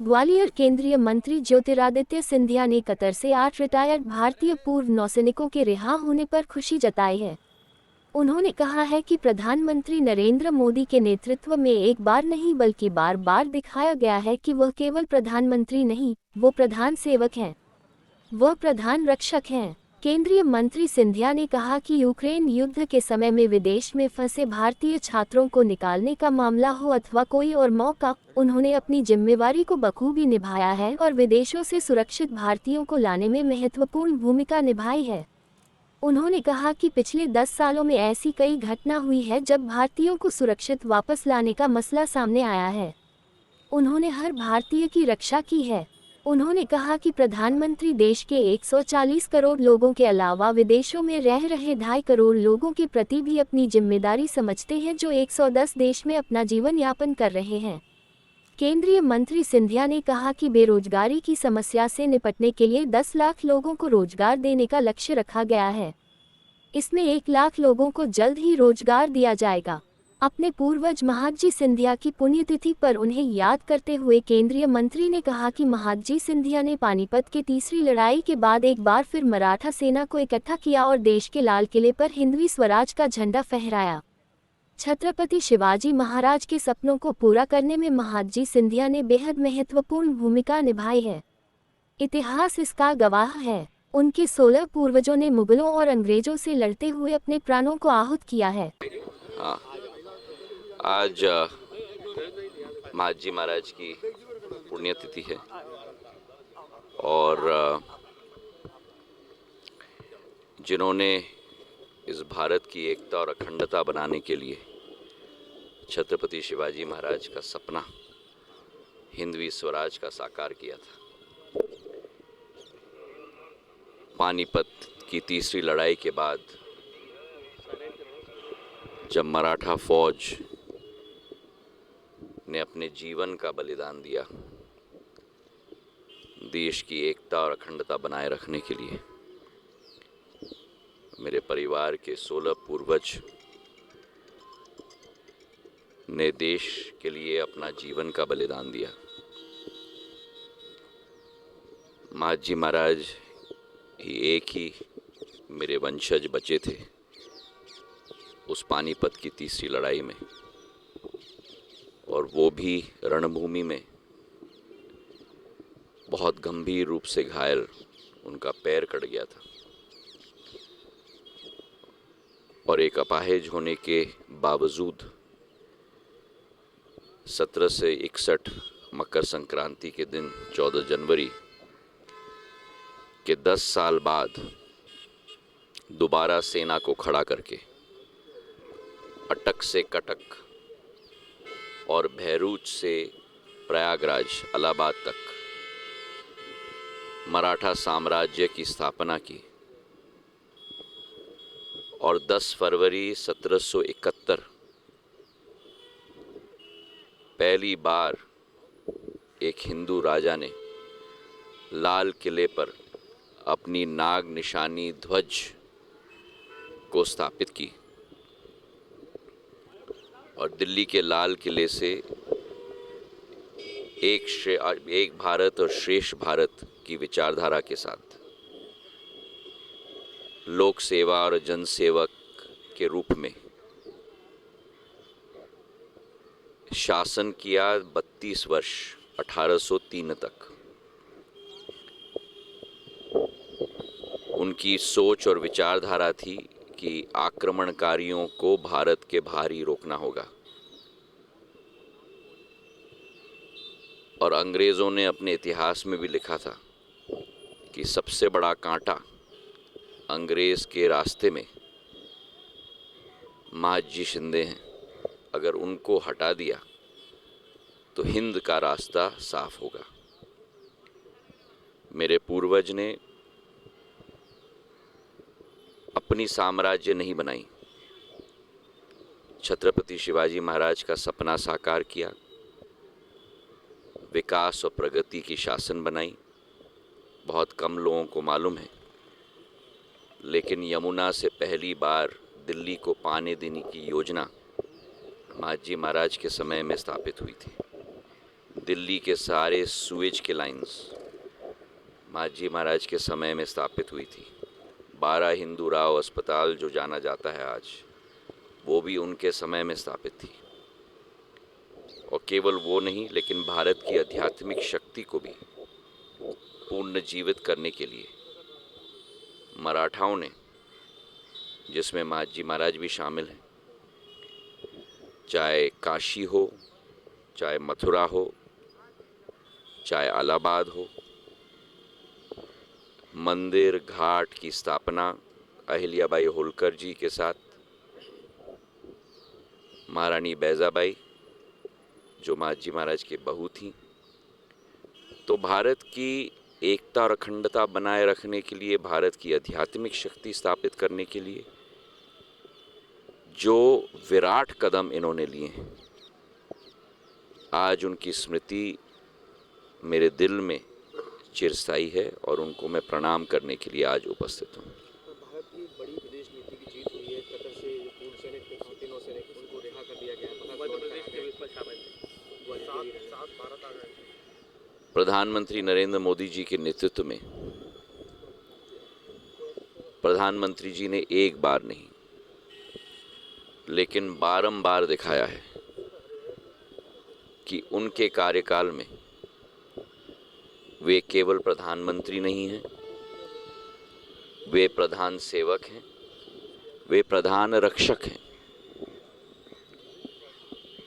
ग्वालियर केंद्रीय मंत्री ज्योतिरादित्य सिंधिया ने कतर से 8 रिटायर्ड भारतीय पूर्व नौसैनिकों के रिहा होने पर खुशी जताई है। उन्होंने कहा है कि प्रधानमंत्री नरेंद्र मोदी के नेतृत्व में एक बार नहीं बल्कि बार बार दिखाया गया है कि वह केवल प्रधानमंत्री नहीं, वो प्रधान सेवक हैं, वह प्रधान रक्षक हैं। केंद्रीय मंत्री सिंधिया ने कहा कि यूक्रेन युद्ध के समय में विदेश में फंसे भारतीय छात्रों को निकालने का मामला हो अथवा कोई और मौका, उन्होंने अपनी जिम्मेवारी को बखूबी निभाया है और विदेशों से सुरक्षित भारतीयों को लाने में महत्वपूर्ण भूमिका निभाई है। उन्होंने कहा कि पिछले 10 सालों में ऐसी कई घटना हुई है जब भारतीयों को सुरक्षित वापस लाने का मसला सामने आया है। उन्होंने हर भारतीय की रक्षा की है। उन्होंने कहा कि प्रधानमंत्री देश के 140 करोड़ लोगों के अलावा विदेशों में रह रहे 2.5 करोड़ लोगों के प्रति भी अपनी जिम्मेदारी समझते हैं जो 110 देश में अपना जीवन यापन कर रहे हैं। केंद्रीय मंत्री सिंधिया ने कहा कि बेरोजगारी की समस्या से निपटने के लिए 10 लाख लोगों को रोजगार देने का लक्ष्य रखा गया है। इसमें 1 लाख लोगों को जल्द ही रोजगार दिया जाएगा। अपने पूर्वज महादजी सिंधिया की पुण्यतिथि पर उन्हें याद करते हुए केंद्रीय मंत्री ने कहा कि महादजी सिंधिया ने पानीपत की तीसरी लड़ाई के बाद एक बार फिर मराठा सेना को इकट्ठा किया और देश के लाल किले पर हिंदवी स्वराज का झंडा फहराया। छत्रपति शिवाजी महाराज के सपनों को पूरा करने में महादजी सिंधिया ने बेहद महत्वपूर्ण भूमिका निभाई है। इतिहास इसका गवाह है। उनके 16 पूर्वजों ने मुगलों और अंग्रेजों से लड़ते हुए अपने प्राणों को आहूत किया है। आज महादजी महाराज की पुण्यतिथि है और जिन्होंने इस भारत की एकता और अखंडता बनाने के लिए छत्रपति शिवाजी महाराज का सपना हिंदवी स्वराज का साकार किया था। पानीपत की तीसरी लड़ाई के बाद जब मराठा फौज ने अपने जीवन का बलिदान दिया देश की एकता और अखंडता बनाए रखने के लिए, मेरे परिवार के 16 पूर्वज ने देश के लिए अपना जीवन का बलिदान दिया। महादजी महाराज एक ही मेरे वंशज बचे थे उस पानीपत की तीसरी लड़ाई में, और वो भी रणभूमि में बहुत गंभीर रूप से घायल, उनका पैर कट गया था और एक अपाहिज होने के बावजूद 17 से 61 मकर संक्रांति के दिन 14 जनवरी के 10 साल बाद दोबारा सेना को खड़ा करके अटक से कटक और भैरूच से प्रयागराज इलाहाबाद तक मराठा साम्राज्य की स्थापना की और 10 फरवरी 1771 पहली बार एक हिंदू राजा ने लाल किले पर अपनी नाग निशानी ध्वज को स्थापित की और दिल्ली के लाल किले से एक भारत और श्रेष्ठ भारत की विचारधारा के साथ लोक सेवा और जनसेवक के रूप में शासन किया 32 वर्ष 1803 तक। उनकी सोच और विचारधारा थी कि आक्रमणकारियों को भारत के बाहर ही रोकना होगा और अंग्रेज़ों ने अपने इतिहास में भी लिखा था कि सबसे बड़ा कांटा अंग्रेज़ के रास्ते में महादजी शिंदे हैं, अगर उनको हटा दिया तो हिंद का रास्ता साफ होगा। मेरे पूर्वज ने अपनी साम्राज्य नहीं बनाई, छत्रपति शिवाजी महाराज का सपना साकार किया, विकास और प्रगति की शासन बनाई। बहुत कम लोगों को मालूम है, लेकिन यमुना से पहली बार दिल्ली को पानी देने की योजना महादजी महाराज के समय में स्थापित हुई थी। दिल्ली के सारे सुएज के लाइंस मांझी महाराज के समय में स्थापित हुई थी। 12 हिंदू राव अस्पताल जो जाना जाता है आज, वो भी उनके समय में स्थापित थी। और केवल वो नहीं, लेकिन भारत की आध्यात्मिक शक्ति को भी पुनर्जीवित करने के लिए मराठाओं ने, जिसमें मांझी महाराज भी शामिल हैं, चाहे काशी हो, चाहे मथुरा हो, चाहे इलाहाबाद हो, मंदिर घाट की स्थापना अहिल्याबाई होलकर जी के साथ, महारानी बैजाबाई जो मांझी महाराज की बहू थी। तो भारत की एकता और अखंडता बनाए रखने के लिए, भारत की आध्यात्मिक शक्ति स्थापित करने के लिए जो विराट कदम इन्होंने लिए हैं, आज उनकी स्मृति मेरे दिल में चिरस्थायी है और उनको मैं प्रणाम करने के लिए आज उपस्थित हूँ। भारत की बड़ी विदेश नीति की जीत हुई है। कतर से जो पूर्व सैनिक थे, तीनों सैनिक, उनको रिहा कर दिया गया। मध्य प्रदेश के इसमें शामिल थे, सात भारत आ गए। प्रधानमंत्री नरेंद्र मोदी जी के नेतृत्व में प्रधानमंत्री जी ने एक बार नहीं, लेकिन बारंबार दिखाया है कि उनके कार्यकाल में वे केवल प्रधानमंत्री नहीं हैं, वे प्रधान सेवक हैं, वे प्रधान रक्षक हैं।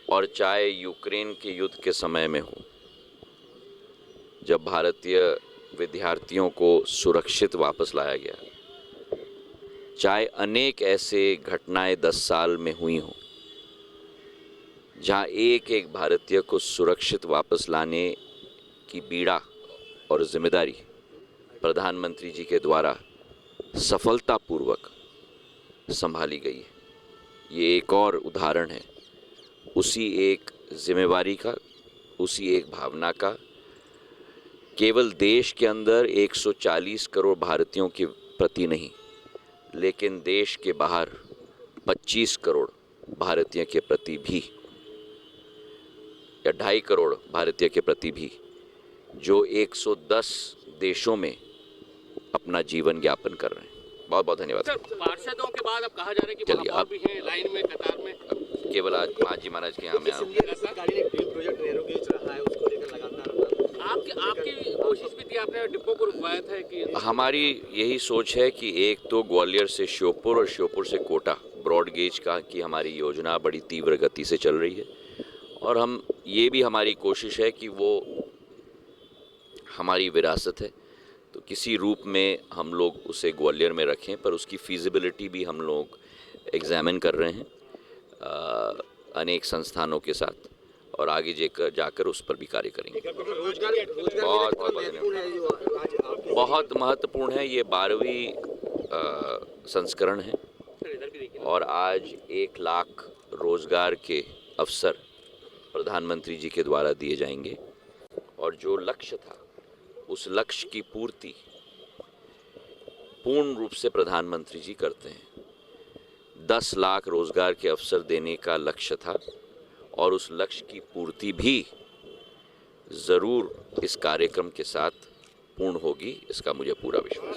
और चाहे यूक्रेन के युद्ध के समय में हो, जब भारतीय विद्यार्थियों को सुरक्षित वापस लाया गया, चाहे अनेक ऐसे घटनाएं 10 साल में हुई हों जहां एक एक भारतीय को सुरक्षित वापस लाने की बीड़ा और जिम्मेदारी प्रधानमंत्री जी के द्वारा सफलतापूर्वक संभाली गई है। ये एक और उदाहरण है उसी एक जिम्मेवारी का, उसी एक भावना का। केवल देश के अंदर 140 करोड़ भारतीयों के प्रति नहीं, लेकिन देश के बाहर 25 करोड़ भारतीय के प्रति भी, या 2.5 करोड़ भारतीय के प्रति भी, जो 110 देशों में अपना जीवन यापन कर रहे हैं। बहुत बहुत धन्यवाद। सर, पार्षदों के बाद अब कहा जा रहा है कि चलिए, महापौर भी हैं लाइन में, कतार में। केवल आज मांझी महाराज के यहाँ में प्रोजेक्ट नेहरू गेज रहा है, उसको लेकर लगातार आपकी कोशिश भी थी, आपने डिब्बों को रुकवाया था कि हमारी यही सोच है कि एक तो ग्वालियर से श्योपुर और श्योपुर से कोटा ब्रॉड गेज का की हमारी योजना बड़ी तीव्र गति से चल रही है। और हम ये भी हमारी कोशिश है कि वो हमारी विरासत है, तो किसी रूप में हम लोग उसे ग्वालियर में रखें, पर उसकी फीजिबिलिटी भी हम लोग एग्जामिन कर रहे हैं अनेक संस्थानों के साथ, और आगे जाकर उस पर भी कार्य करेंगे। बहुत महत्वपूर्ण है। ये 12वीं संस्करण है और आज 1 लाख रोजगार के अवसर प्रधानमंत्री जी के द्वारा दिए जाएंगे। और जो लक्ष्य था, उस लक्ष्य की पूर्ति पूर्ण रूप से प्रधानमंत्री जी करते हैं। 10 लाख रोजगार के अवसर देने का लक्ष्य था और उस लक्ष्य की पूर्ति भी ज़रूर इस कार्यक्रम के साथ पूर्ण होगी, इसका मुझे पूरा विश्वास है।